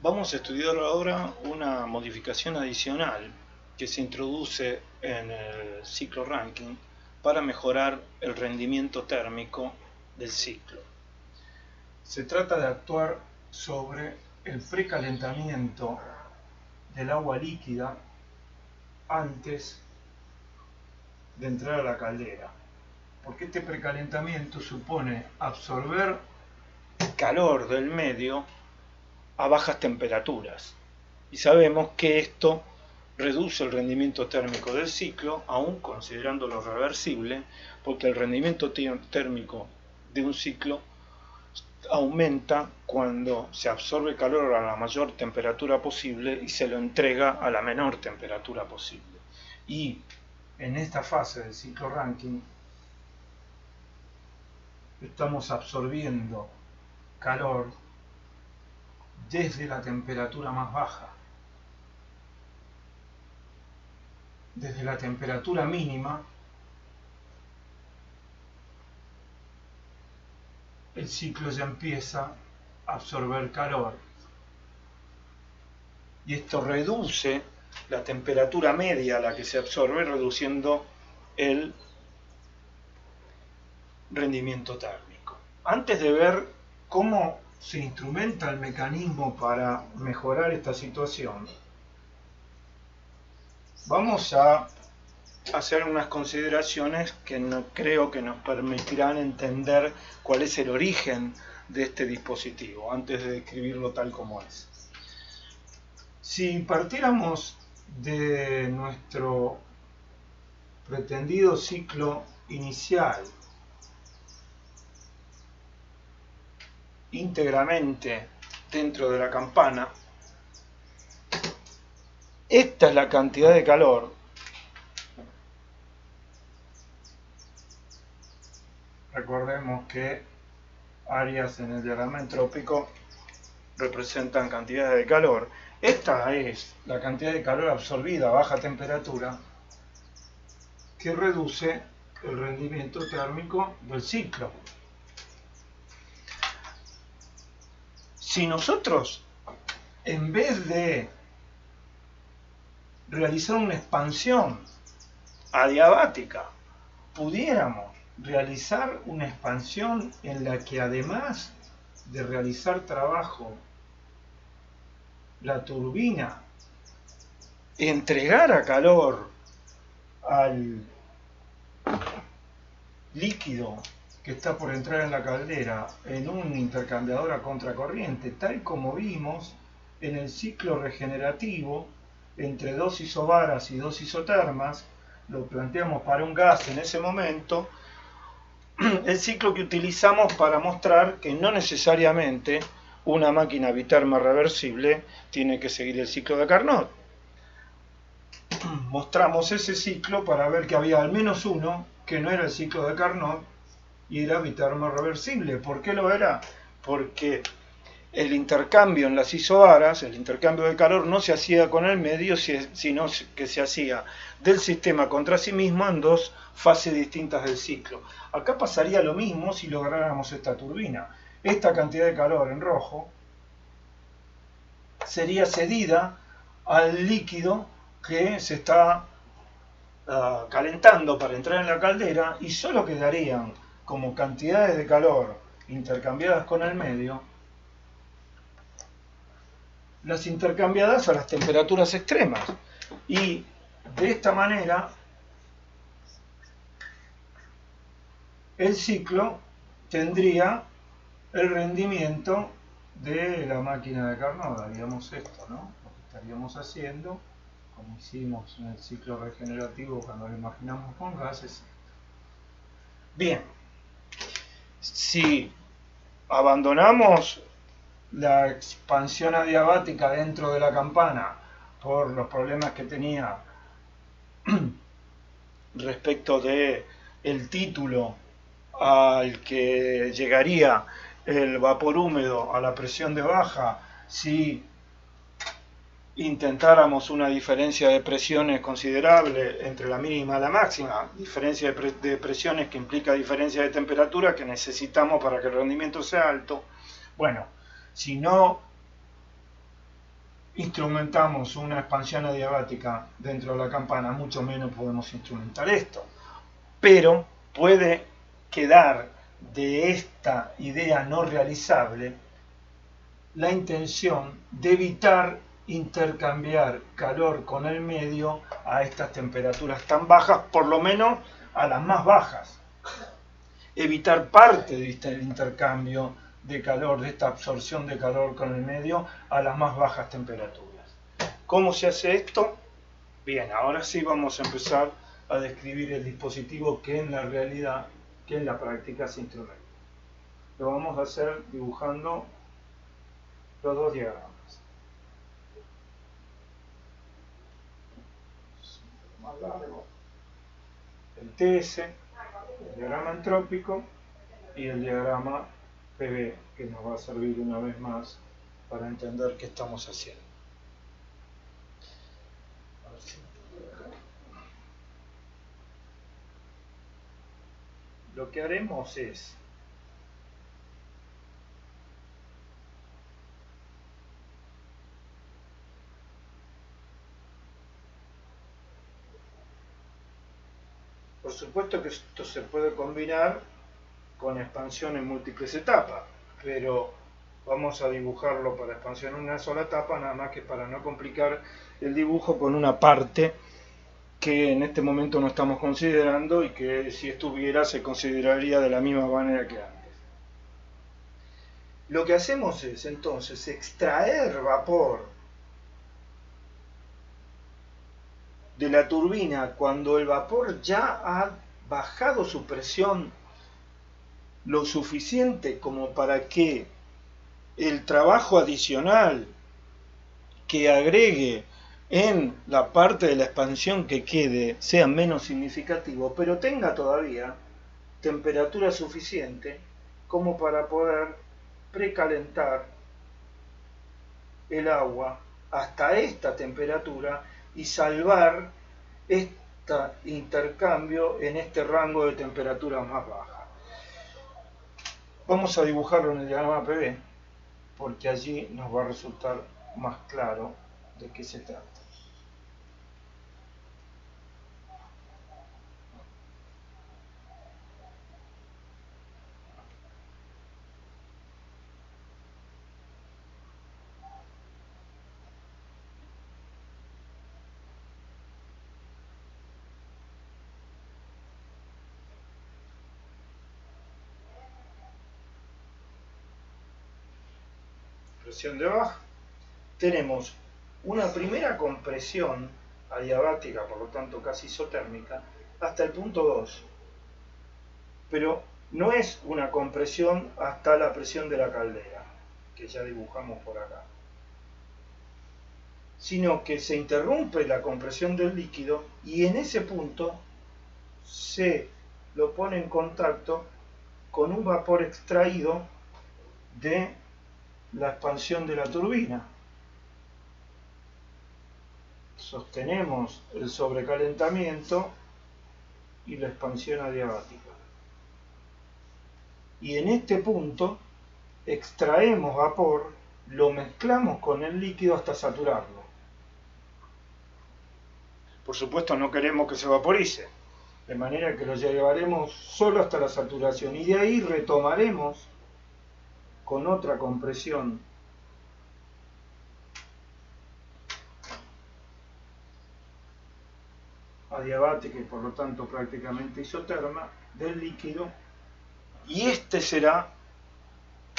Vamos a estudiar ahora una modificación adicional que se introduce en el ciclo Rankine para mejorar el rendimiento térmico del ciclo. Se trata de actuar sobre el precalentamiento del agua líquida antes de entrar a la caldera, porque este precalentamiento supone absorber calor del medio a bajas temperaturas, y sabemos que esto reduce el rendimiento térmico del ciclo, aún considerándolo reversible, porque el rendimiento térmico de un ciclo aumenta cuando se absorbe calor a la mayor temperatura posible y se lo entrega a la menor temperatura posible. Y en esta fase del ciclo Rankine estamos absorbiendo calor desde la temperatura más baja. Desde la temperatura mínima, el ciclo ya empieza a absorber calor. Y esto reduce la temperatura media a la que se absorbe, reduciendo el rendimiento térmico. Antes de ver cómo se instrumenta el mecanismo para mejorar esta situación, vamos a hacer unas consideraciones que creo que nos permitirán entender cuál es el origen de este dispositivo, antes de describirlo tal como es. Si partiéramos de nuestro pretendido ciclo inicial íntegramente dentro de la campana, esta es la cantidad de calor recordemos que áreas en el diagrama entrópico representan cantidades de calor. Esta es la cantidad de calor absorbida a baja temperatura que reduce el rendimiento térmico del ciclo. Si nosotros, en vez de realizar una expansión adiabática, pudiéramos realizar una expansión en la que, además de realizar trabajo, la turbina entregara calor al líquido que está por entrar en la caldera en un intercambiador a contracorriente, tal como vimos en el ciclo regenerativo entre dos isobaras y dos isotermas, lo planteamos para un gas en ese momento, el ciclo que utilizamos para mostrar que no necesariamente una máquina biterma reversible tiene que seguir el ciclo de Carnot. Mostramos ese ciclo para ver que había al menos uno que no era el ciclo de Carnot y era bitermo reversible. ¿Por qué lo era? Porque el intercambio en las isobaras, el intercambio de calor, no se hacía con el medio, sino que se hacía del sistema contra sí mismo en dos fases distintas del ciclo. Acá pasaría lo mismo si lográramos esta turbina. Esta cantidad de calor en rojo sería cedida al líquido que se está calentando para entrar en la caldera, y solo quedarían como cantidades de calor intercambiadas con el medio las intercambiadas a las temperaturas extremas, y de esta manera el ciclo tendría el rendimiento de la máquina de Carnot. Haríamos esto, ¿no? Lo que estaríamos haciendo, como hicimos en el ciclo regenerativo cuando lo imaginamos con gases. Bien, si abandonamos la expansión adiabática dentro de la campana por los problemas que tenía respecto de el título al que llegaría el vapor húmedo a la presión de baja, si intentáramos una diferencia de presiones considerable entre la mínima y la máxima, diferencia de presiones que implica diferencia de temperatura que necesitamos para que el rendimiento sea alto. Bueno, si no instrumentamos una expansión adiabática dentro de la campana, mucho menos podemos instrumentar esto. Pero puede quedar de esta idea no realizable la intención de evitar intercambiar calor con el medio a estas temperaturas tan bajas, por lo menos a las más bajas. Evitar parte de este intercambio de calor, de esta absorción de calor con el medio a las más bajas temperaturas. ¿Cómo se hace esto? Bien, ahora sí vamos a empezar a describir el dispositivo que en la realidad, que en la práctica se instrumenta. Lo vamos a hacer dibujando los dos diagramas. Más largo. El TS, el diagrama entrópico y el diagrama PV, que nos va a servir una vez más para entender qué estamos haciendo. A ver si lo que haremos es por supuesto que esto se puede combinar con expansión en múltiples etapas, pero vamos a dibujarlo para expansión en una sola etapa, nada más que para no complicar el dibujo con una parte que en este momento no estamos considerando y que si estuviera se consideraría de la misma manera que antes. Lo que hacemos es entonces extraer vapor de la turbina cuando el vapor ya ha bajado su presión lo suficiente como para que el trabajo adicional que agregue en la parte de la expansión que quede sea menos significativo, pero tenga todavía temperatura suficiente como para poder precalentar el agua hasta esta temperatura y salvar este intercambio en este rango de temperaturas más bajas. Vamos a dibujarlo en el diagrama PV porque allí nos va a resultar más claro de qué se trata. Presión de baja. Tenemos una primera compresión adiabática, por lo tanto casi isotérmica, hasta el punto 2. Pero no es una compresión hasta la presión de la caldera, que ya dibujamos por acá, sino que se interrumpe la compresión del líquido y en ese punto se lo pone en contacto con un vapor extraído de la expansión de la turbina. Sostenemos el sobrecalentamiento y la expansión adiabática. Y en este punto extraemos vapor, lo mezclamos con el líquido hasta saturarlo. Por supuesto no queremos que se vaporice, de manera que lo llevaremos solo hasta la saturación y de ahí retomaremos con otra compresión adiabática y por lo tanto prácticamente isoterma del líquido, y este será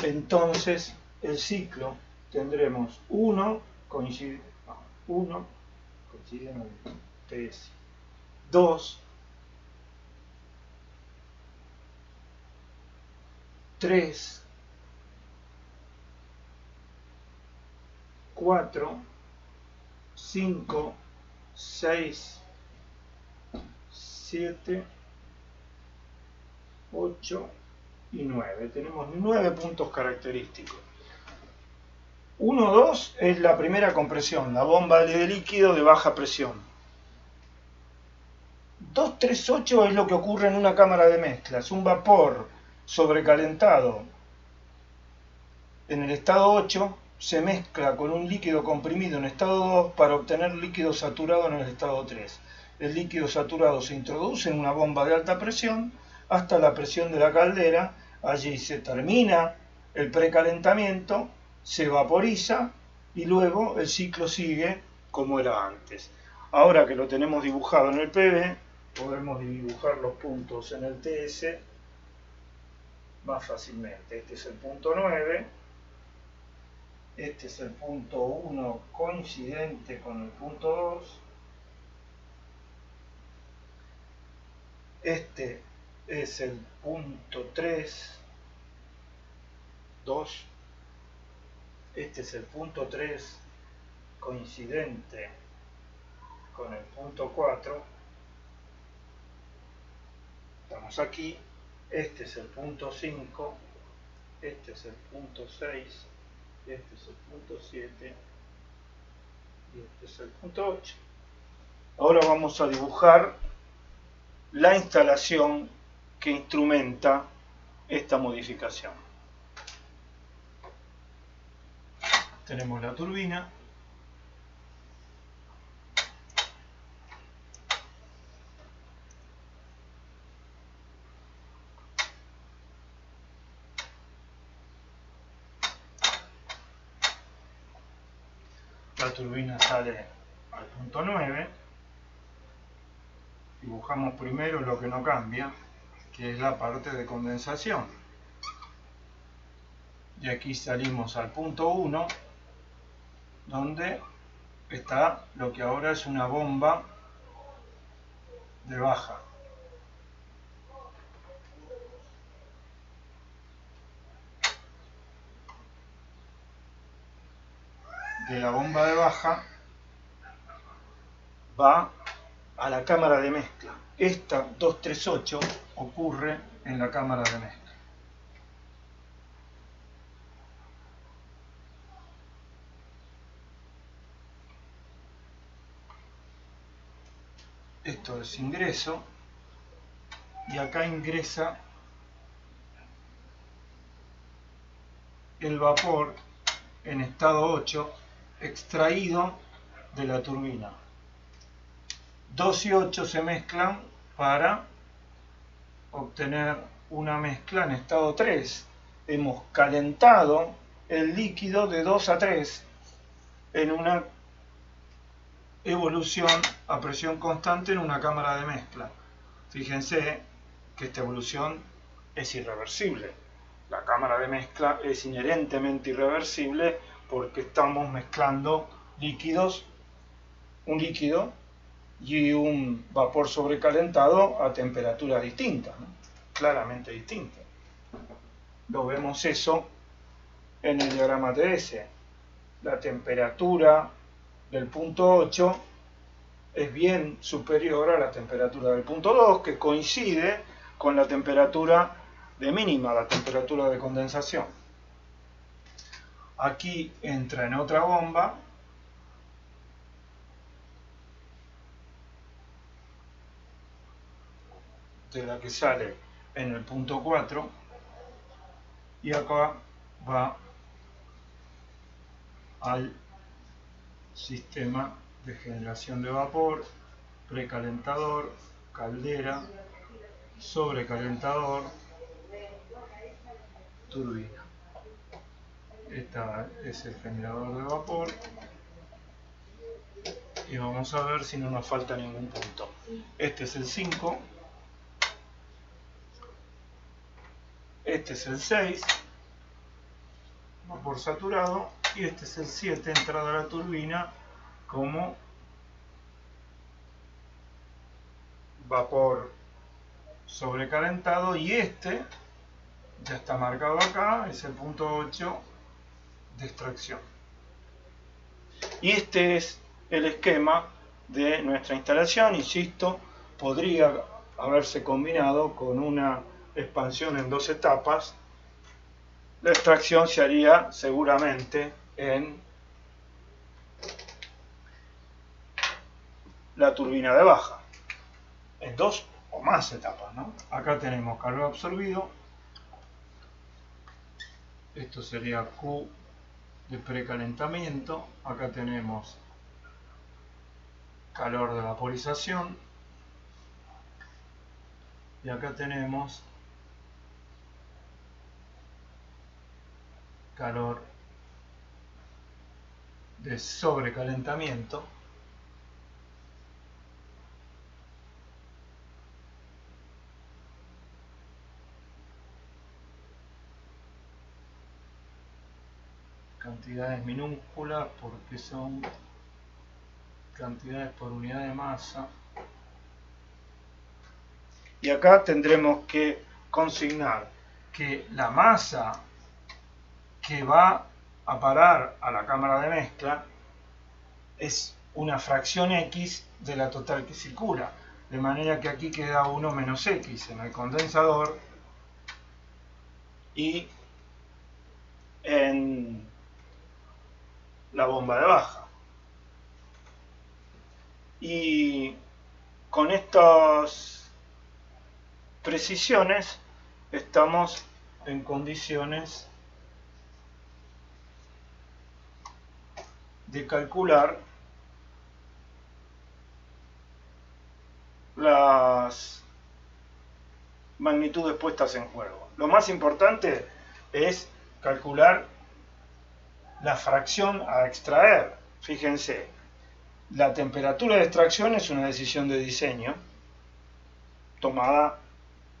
entonces el ciclo. Tendremos 1 coincide en el TS, 2, 3, 4, 5, 6, 7, 8 y 9. Tenemos 9 puntos característicos. 1, 2 es la primera compresión, la bomba de líquido de baja presión. 2, 3, 8 es lo que ocurre en una cámara de mezclas, un vapor sobrecalentado en el estado 8 se mezcla con un líquido comprimido en estado 2 para obtener líquido saturado en el estado 3. El líquido saturado se introduce en una bomba de alta presión hasta la presión de la caldera. Allí se termina el precalentamiento, se vaporiza y luego el ciclo sigue como era antes. Ahora que lo tenemos dibujado en el PV, podemos dibujar los puntos en el TS más fácilmente. Este es el punto 9. Este es el punto 1 coincidente con el punto 2. Este es el punto 3, 2. Este es el punto 3 coincidente con el punto 4. Estamos aquí. Este es el punto 5. Este es el punto 6. Este es el punto 7 y este es el punto 8. Ahora vamos a dibujar la instalación que instrumenta esta modificación. Tenemos la turbina. La turbina sale al punto 9. Dibujamos primero lo que no cambia, que es la parte de condensación. Y aquí salimos al punto 1, donde está lo que ahora es una bomba de baja. De la bomba de baja va a la cámara de mezcla. Esta 238 ocurre en la cámara de mezcla. Esto es ingreso y acá ingresa el vapor en estado 8 extraído de la turbina. 2 y 8 se mezclan para obtener una mezcla en estado 3. Hemos calentado el líquido de 2 a 3 en una evolución a presión constante en una cámara de mezcla. Fíjense que esta evolución es irreversible. La cámara de mezcla es inherentemente irreversible porque estamos mezclando líquidos, un líquido y un vapor sobrecalentado a temperaturas distintas, ¿no? Claramente distintas. Lo vemos eso en el diagrama TS. La temperatura del punto 8 es bien superior a la temperatura del punto 2, que coincide con la temperatura de mínima, la temperatura de condensación. Aquí entra en otra bomba de la que sale en el punto 4 y acá va al sistema de generación de vapor, precalentador, caldera, sobrecalentador, turbina. Este es el generador de vapor y vamos a ver si no nos falta ningún punto. Este es el 5, este es el 6, vapor saturado, y este es el 7, entrada a la turbina como vapor sobrecalentado, y este ya está marcado acá, es el punto 8 de extracción. Y este es el esquema de nuestra instalación. Insisto, podría haberse combinado con una expansión en 2 etapas. La extracción se haría seguramente en la turbina de baja, en 2 o más etapas, ¿no? Acá tenemos calor absorbido. Esto sería Q de precalentamiento. Acá tenemos calor de vaporización y acá tenemos calor de sobrecalentamiento. Cantidades minúsculas porque son cantidades por unidad de masa. Y acá tendremos que consignar que la masa que va a parar a la cámara de mezcla es una fracción X de la total que circula. De manera que aquí queda 1 menos X en el condensador y en la bomba de baja. Y con estas precisiones estamos en condiciones de calcular las magnitudes puestas en juego. Lo más importante es calcular la fracción a extraer. Fíjense, la temperatura de extracción es una decisión de diseño tomada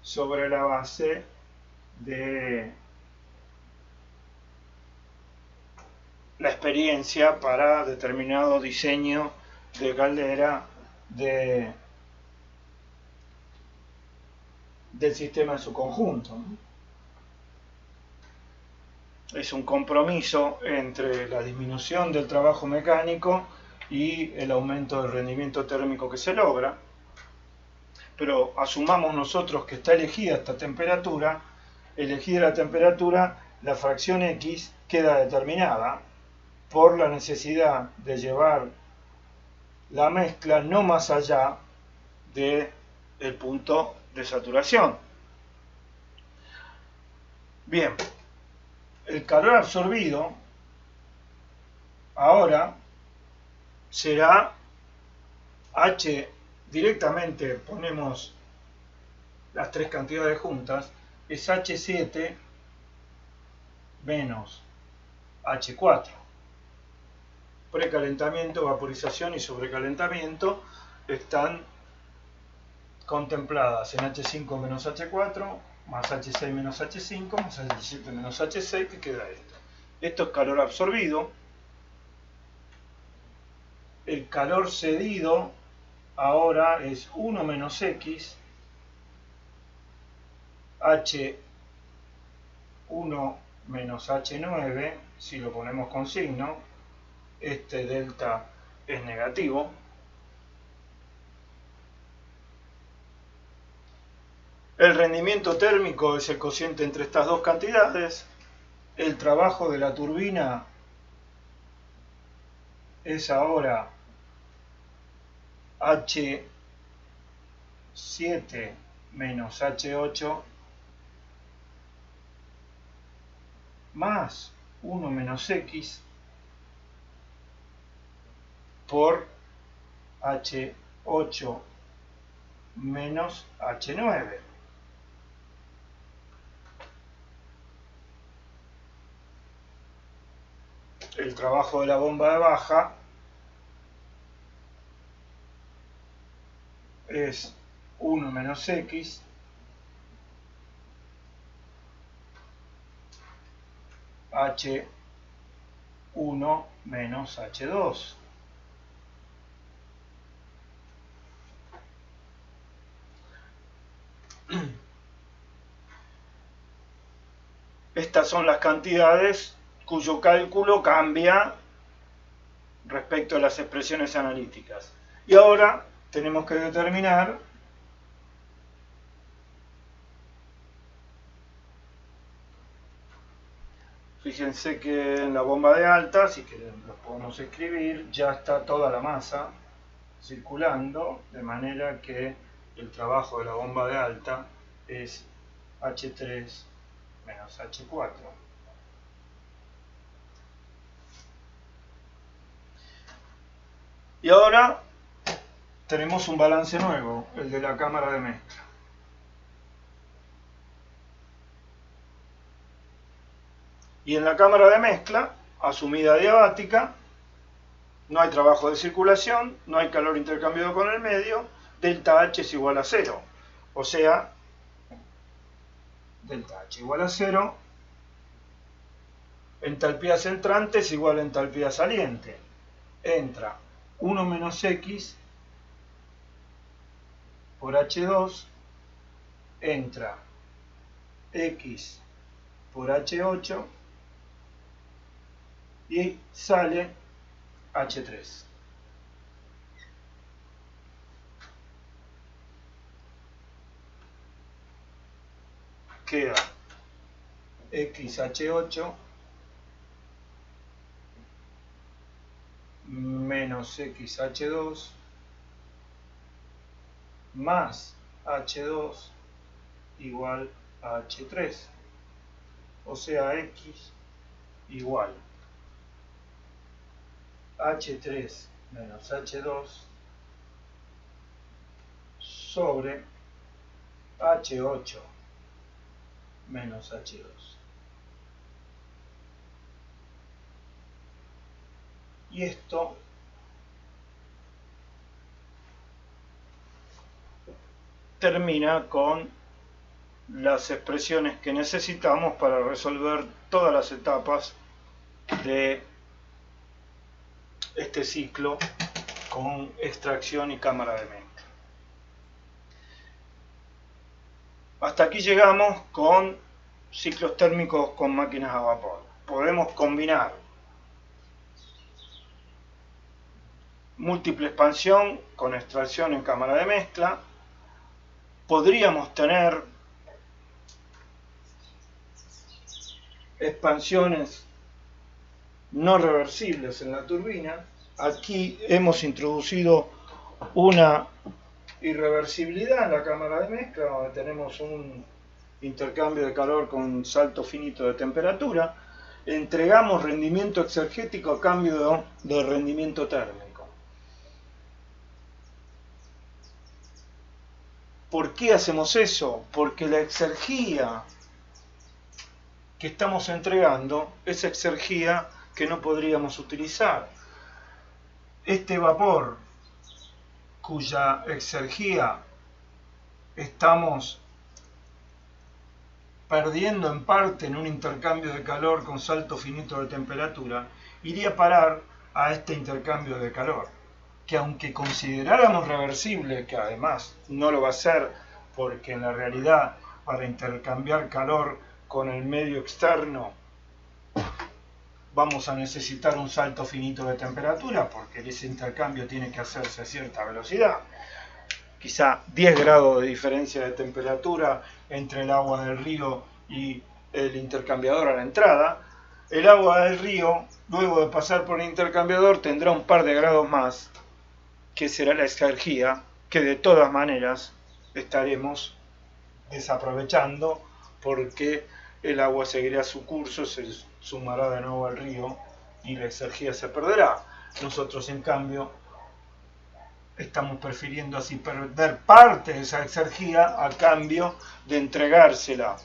sobre la base de la experiencia para determinado diseño de caldera del sistema en su conjunto. Es un compromiso entre la disminución del trabajo mecánico y el aumento del rendimiento térmico que se logra. Pero asumamos nosotros que está elegida esta temperatura, elegida la temperatura, la fracción X queda determinada por la necesidad de llevar la mezcla no más allá del punto de saturación. Bien, el calor absorbido ahora será H, directamente ponemos las tres cantidades juntas, es H7 menos H4. Precalentamiento, vaporización y sobrecalentamiento están contempladas en H5 menos H4, más H6 menos H5, más H7 menos H6, que queda esto. Esto es calor absorbido. El calor cedido ahora es 1 menos X, H1 menos H9, si lo ponemos con signo, este delta es negativo. El rendimiento térmico es el cociente entre estas dos cantidades. El trabajo de la turbina es ahora H7 menos H8 más 1 menos X por H8 menos H9. El trabajo de la bomba de baja es 1 menos X H1 menos H2. Estas son las cantidades cuyo cálculo cambia respecto a las expresiones analíticas. Y ahora tenemos que determinar fíjense que en la bomba de alta, si queremos lo podemos escribir, ya está toda la masa circulando, de manera que el trabajo de la bomba de alta es H3 menos H4. Y ahora tenemos un balance nuevo, el de la cámara de mezcla. Y en la cámara de mezcla, asumida adiabática, no hay trabajo de circulación, no hay calor intercambiado con el medio, delta H es igual a 0. O sea, delta H igual a 0, entalpía entrante es igual a entalpía saliente. Entra 1 menos X por H2, entra X por H8 y sale H3. Queda XH8 menos XH2 más H2 igual a H3. O sea, X igual H3 menos H2 sobre H8 menos H2. Y esto termina con las expresiones que necesitamos para resolver todas las etapas de este ciclo con extracción y cámara de mezcla. Hasta aquí llegamos con ciclos térmicos con máquinas a vapor. Podemos combinar múltiple expansión con extracción en cámara de mezcla. Podríamos tener expansiones no reversibles en la turbina. Aquí hemos introducido una irreversibilidad en la cámara de mezcla, donde tenemos un intercambio de calor con salto finito de temperatura. Entregamos rendimiento exergético a cambio de rendimiento térmico. ¿Por qué hacemos eso? Porque la exergía que estamos entregando es exergía que no podríamos utilizar. Este vapor, cuya exergía estamos perdiendo en parte en un intercambio de calor con salto finito de temperatura, iría a parar a este intercambio de calor, que aunque consideráramos reversible, que además no lo va a ser, porque en la realidad para intercambiar calor con el medio externo vamos a necesitar un salto finito de temperatura, porque ese intercambio tiene que hacerse a cierta velocidad. Quizá 10 grados de diferencia de temperatura entre el agua del río y el intercambiador a la entrada. El agua del río, luego de pasar por el intercambiador, tendrá un par de grados más, que será la exergía, que de todas maneras estaremos desaprovechando, porque el agua seguirá su curso, se sumará de nuevo al río y la exergía se perderá. Nosotros, en cambio, estamos prefiriendo así perder parte de esa exergía a cambio de entregársela,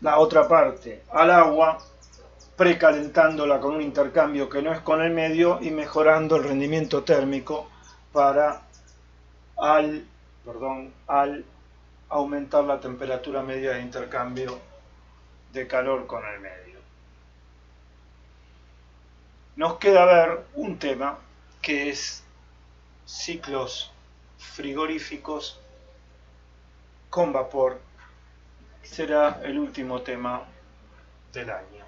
la otra parte, al agua, precalentándola con un intercambio que no es con el medio y mejorando el rendimiento térmico para al aumentar la temperatura media de intercambio de calor con el medio. Nos queda ver un tema que es ciclos frigoríficos con vapor. Será el último tema del año.